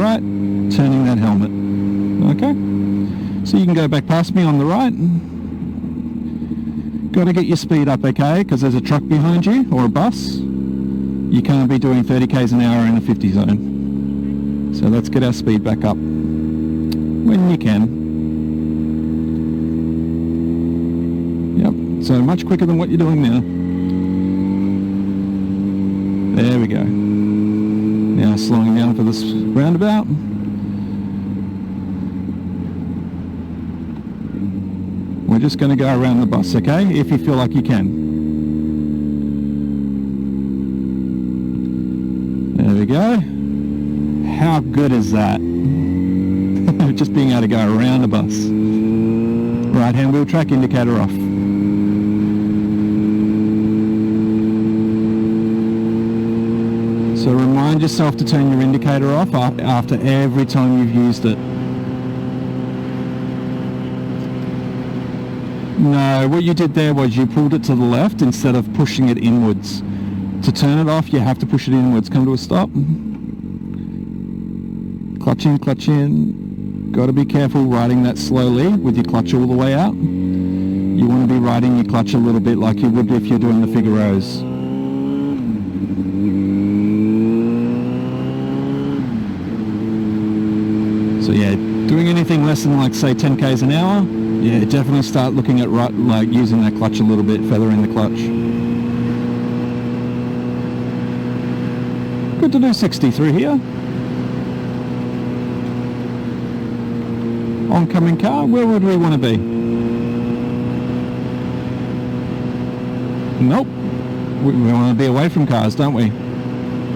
right, turning that helmet. Okay? So you can go back past me on the right. Got to get your speed up, okay? Because there's a truck behind you, or a bus. You can't be doing 30 k's an hour in a 50 zone. So let's get our speed back up when you can. Yep, so much quicker than what you're doing now. There we go. Now slowing down for this roundabout. We're just going to go around the bus, okay? If you feel like you can. There we go. How good is that? Just being able to go around the bus. Right hand wheel track, indicator off. So remind yourself to turn your indicator off after every time you've used it. No, what you did there was you pulled it to the left instead of pushing it inwards. To turn it off, you have to push it inwards. Come to a stop. Clutch in, clutch in. Got to be careful riding that slowly with your clutch all the way out. You want to be riding your clutch a little bit like you would if you're doing the Figaros. So yeah, doing anything less than like say 10 k's an hour, yeah, definitely start looking at like using that clutch a little bit, feathering the clutch. Good to do 60 through here. Oncoming car, where would we want to be? Nope. We want to be away from cars, don't we?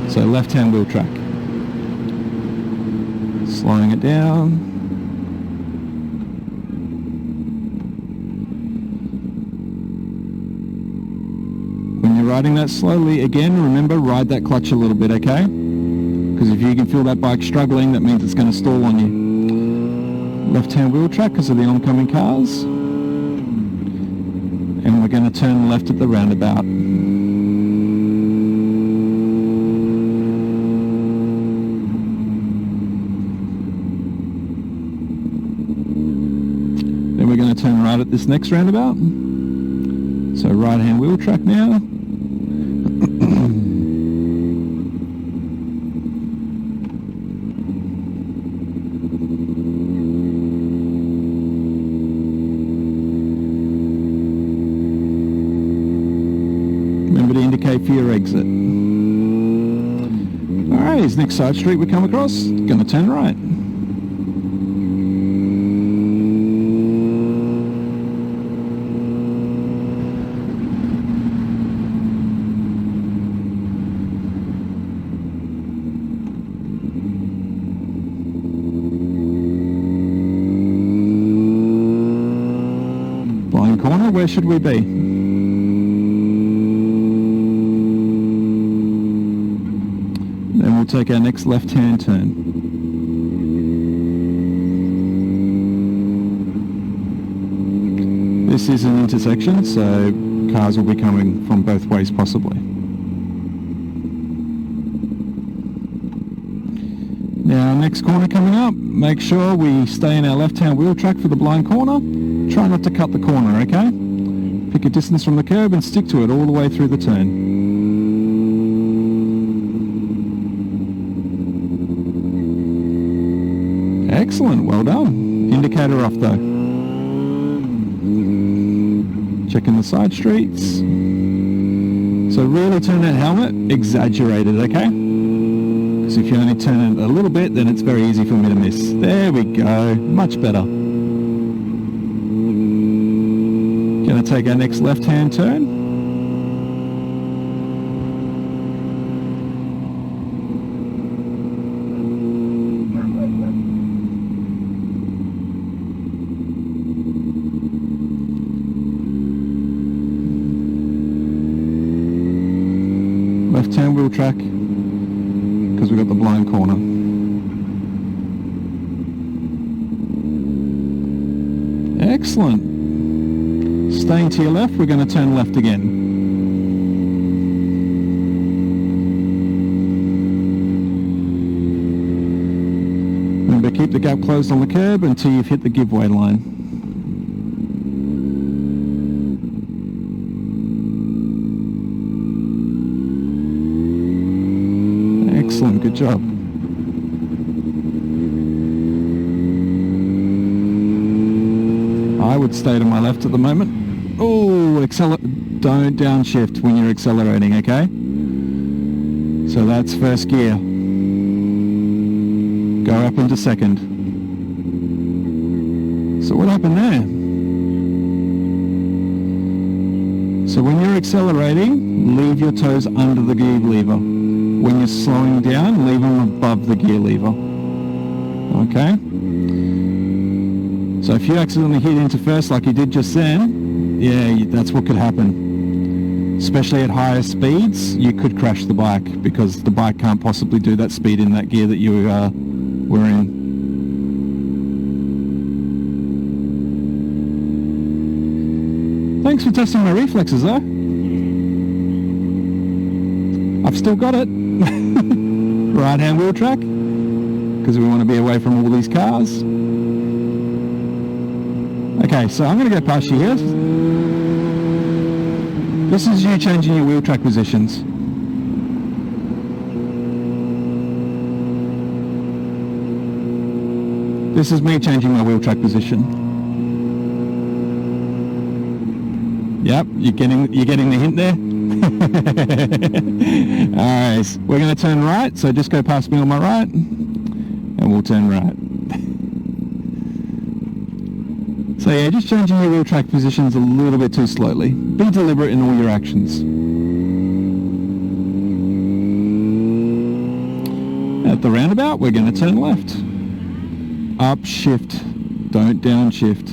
So left-hand wheel track. Slowing it down. When you're riding that slowly, again, remember, ride that clutch a little bit, okay? Because if you can feel that bike struggling, that means it's going to stall on you. Left-hand wheel track because of the oncoming cars. And we're going to turn left at the roundabout. Then we're going to turn right at this next roundabout. So right-hand wheel track now. Remember to indicate for your exit. Alright, here's next side street we come across. Gonna turn right. Blind corner, where should we be? Then we'll take our next left-hand turn. This is an intersection, so cars will be coming from both ways possibly. Now, next corner coming up, make sure we stay in our left-hand wheel track for the blind corner. Try not to cut the corner, okay? Pick a distance from the curb and stick to it all the way through the turn. Excellent, well done. Indicator off though. Checking the side streets. So really turn that helmet, exaggerate it, okay? Because if you only turn it a little bit, then it's very easy for me to miss. There we go, much better. Gonna take our next left-hand turn. Left-hand wheel track, because we've got the blind corner. Excellent. Staying to your left, we're going to turn left again. Remember, keep the gap closed on the curb until you've hit the giveaway line. Excellent, good job. I would stay to my left at the moment. Oh, don't downshift when you're accelerating, okay? So that's first gear. Go up into second. So what happened there? So when you're accelerating, leave your toes under the gear lever. When you're slowing down, leave them above the gear lever. Okay? So if you accidentally hit into first like you did just then, yeah, that's what could happen. Especially at higher speeds, you could crash the bike because the bike can't possibly do that speed in that gear that you were in. Thanks for testing my reflexes though. I've still got it. Right hand wheel track, because we want to be away from all these cars. Okay, so I'm going to go past you here. This is you changing your wheel track positions. This is me changing my wheel track position. Yep, you're getting the hint there. Alright, we're going to turn right, so just go past me on my right, and we'll turn right. So yeah, just changing your wheel track positions a little bit too slowly. Be deliberate in all your actions. At the roundabout, we're going to turn left. Up shift, don't downshift.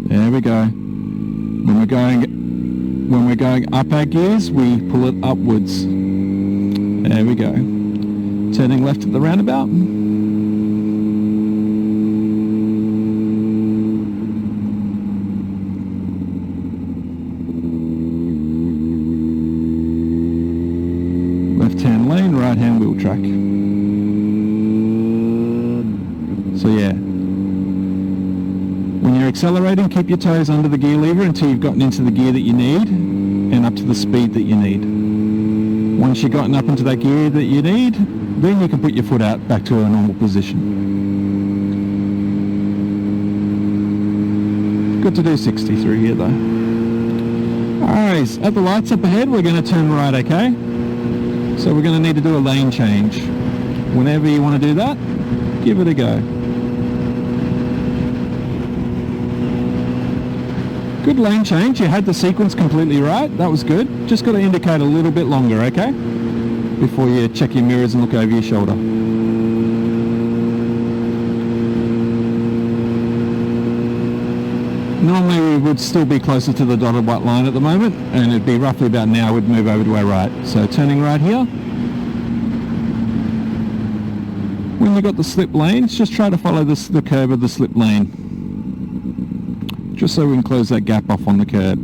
There we go. When we're going up our gears, we pull it upwards. There we go. Turning left at the roundabout. Left-hand lane, right-hand wheel track. So yeah. When you're accelerating, keep your toes under the gear lever until you've gotten into the gear that you need and up to the speed that you need. Once you've gotten up into that gear that you need, then you can put your foot out back to a normal position. Good to do 60 through here though. Alright, at the lights up ahead, we're going to turn right, okay? So we're going to need to do a lane change. Whenever you want to do that, give it a go. Good lane change, you had the sequence completely right, that was good. Just got to indicate a little bit longer, okay? Before you check your mirrors and look over your shoulder. Normally we would still be closer to the dotted white line at the moment, and it'd be roughly about now we'd move over to our right. So turning right here. When you've got the slip lanes, just try to follow the curve of the slip lane. Just so we can close that gap off on the curb.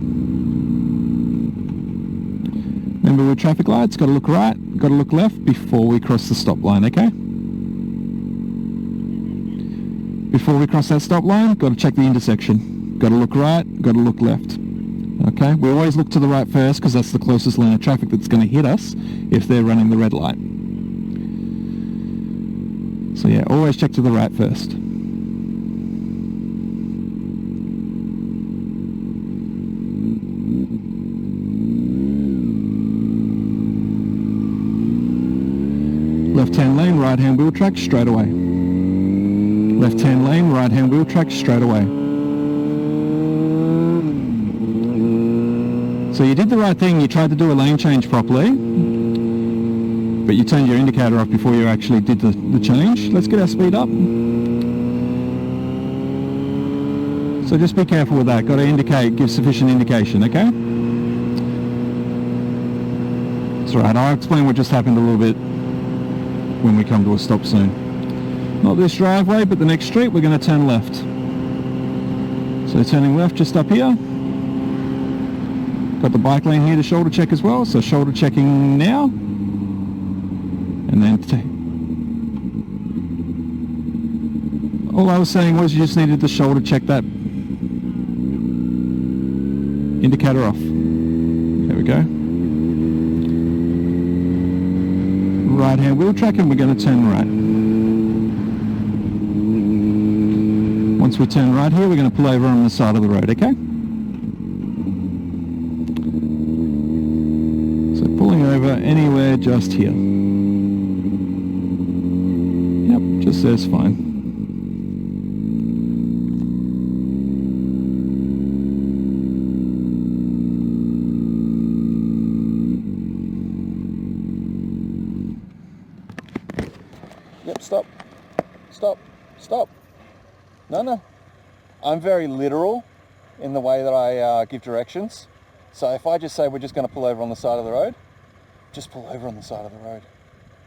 Remember with traffic lights, got to look right, got to look left before we cross the stop line, okay? Before we cross that stop line, got to check the intersection. Got to look right, got to look left. Okay, we always look to the right first because that's the closest lane of traffic that's going to hit us if they're running the red light. So yeah, always check to the right first. Left-hand lane, right-hand wheel track, straight away. Left-hand lane, right-hand wheel track, straight away. So you did the right thing, you tried to do a lane change properly, but you turned your indicator off before you actually did the change. Let's get our speed up. So just be careful with that, got to indicate, give sufficient indication, okay? That's right, I'll explain what just happened a little bit when we come to a stop soon. Not this driveway, but the next street, we're going to turn left. So turning left just up here. Got the bike lane here to shoulder check as well, so shoulder checking now. And then All I was saying was you just needed to shoulder check that indicator off. There we go. Right hand wheel track, and we're going to turn right. Once we turn right here, we're going to pull over on the side of the road, okay? So pulling over anywhere just here. Yep, just there's fine. Yep, stop. Stop. Stop. No. I'm very literal in the way that I give directions. So if I just say we're just going to pull over on the side of the road, just pull over on the side of the road.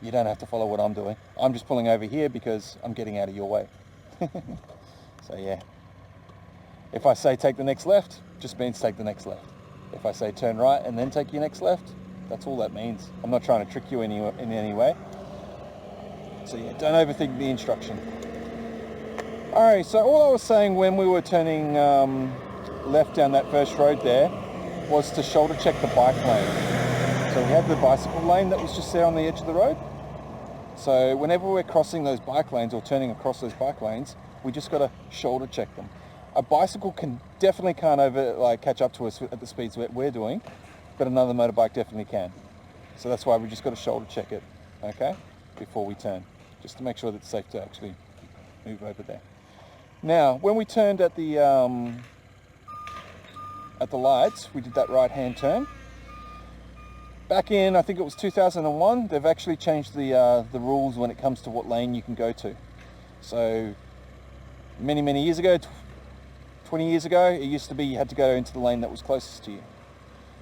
You don't have to follow what I'm doing. I'm just pulling over here because I'm getting out of your way. So yeah. If I say take the next left, just means take the next left. If I say turn right and then take your next left, that's all that means. I'm not trying to trick you in any way. So yeah, don't overthink the instruction. Alright, so all I was saying when we were turning left down that first road there was to shoulder check the bike lane. So we have the bicycle lane that was just there on the edge of the road. So whenever we're crossing those bike lanes or turning across those bike lanes, we just got to shoulder check them. A bicycle definitely can't catch up to us at the speeds we're doing, but another motorbike definitely can. So that's why we just got to shoulder check it, okay, before we turn, just to make sure that it's safe to actually move over there. Now, when we turned at the lights, we did that right-hand turn. Back in, I think it was 2001, they've actually changed the rules when it comes to what lane you can go to. So, many years ago, 20 years ago, it used to be you had to go into the lane that was closest to you.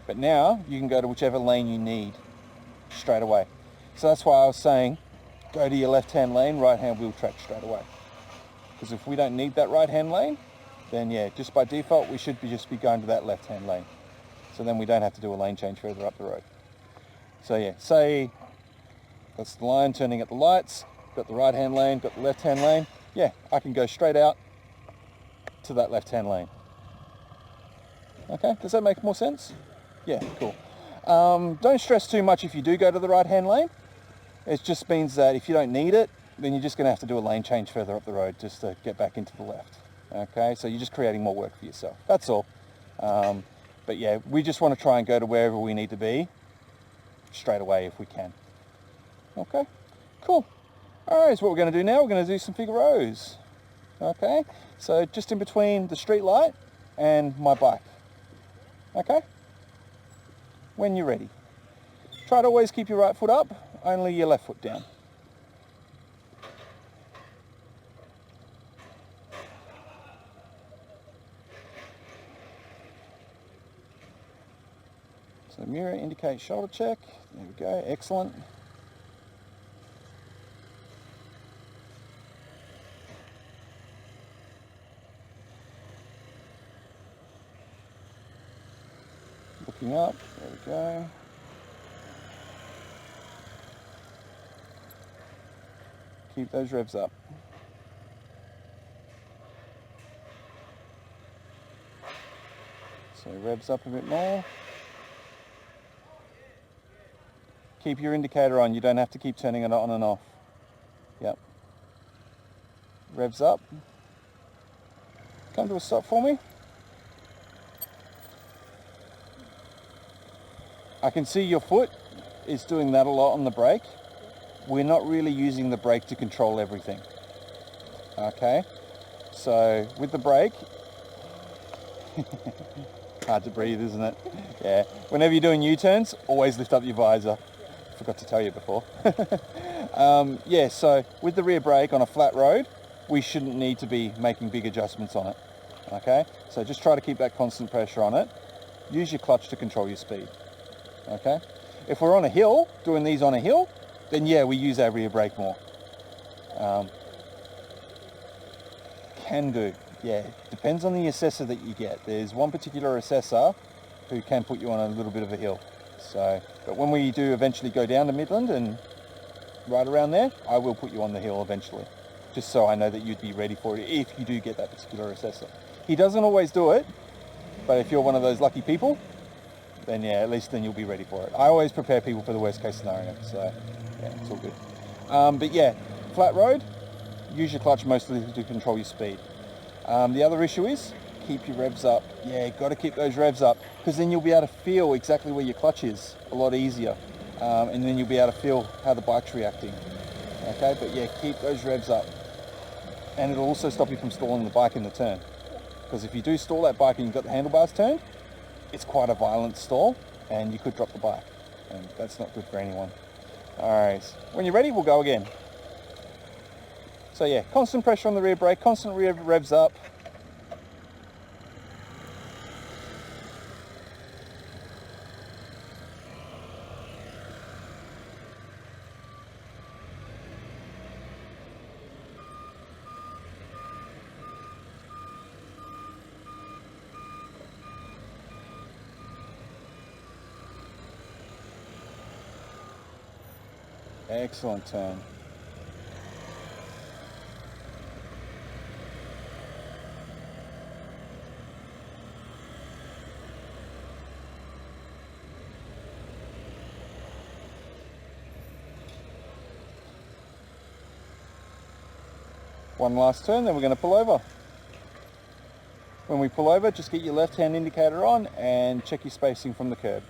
But now, you can go to whichever lane you need, straight away. So that's why I was saying, go to your left-hand lane, right-hand wheel track straight away. Because if we don't need that right-hand lane, then yeah, just by default, we should just be going to that left-hand lane. So then we don't have to do a lane change further up the road. So yeah, say that's the line turning at the lights, got the right-hand lane, got the left-hand lane. Yeah, I can go straight out to that left-hand lane. Okay, does that make more sense? Yeah, cool. Don't stress too much if you do go to the right-hand lane. It just means that if you don't need it, then you're just going to have to do a lane change further up the road just to get back into the left. Okay, so you're just creating more work for yourself. That's all. But yeah, we just want to try and go to wherever we need to be straight away if we can. Okay, cool. All right, so what we're going to do now, we're going to do some figure rows. Okay, so just in between the street light and my bike. Okay, when you're ready. Try to always keep your right foot up, only your left foot down. So mirror indicates shoulder check. There we go, excellent. Looking up, there we go. Keep those revs up. So revs up a bit more. Keep your indicator on, you don't have to keep turning it on and off. Yep. Revs up. Come to a stop for me. I can see your foot is doing that a lot on the brake. We're not really using the brake to control everything. Okay? So with the brake, hard to breathe, isn't it? Yeah. Whenever you're doing U-turns, always lift up your visor. Forgot to tell you before. Yeah, so with the rear brake on a flat road, we shouldn't need to be making big adjustments on it. Okay? So just try to keep that constant pressure on it. Use your clutch to control your speed. Okay? If we're on a hill, doing these on a hill, then yeah, we use our rear brake more. Can do. Yeah, depends on the assessor that you get. There's one particular assessor who can put you on a little bit of a hill. So, but when we do eventually go down to Midland and right around there, I will put you on the hill eventually. just so I know that you'd be ready for it if you do get that particular assessor. He doesn't always do it, but if you're one of those lucky people, then yeah, at least then you'll be ready for it. I always prepare people for the worst case scenario, so yeah, it's all good. But yeah, flat road, use your clutch mostly to control your speed. The other issue is keep your revs up. Yeah, got to keep those revs up, because then you'll be able to feel exactly where your clutch is a lot easier, and then you'll be able to feel how the bike's reacting. Okay, but yeah, keep those revs up, and it'll also stop you from stalling the bike in the turn, because if you do stall that bike and you've got the handlebars turned, it's quite a violent stall and you could drop the bike, and that's not good for anyone. Alright, when you're ready, we'll go again. So yeah, constant pressure on the rear brake, constant rear revs up. Excellent turn. One last turn, then we're going to pull over. When we pull over, just get your left hand indicator on and check your spacing from the curb.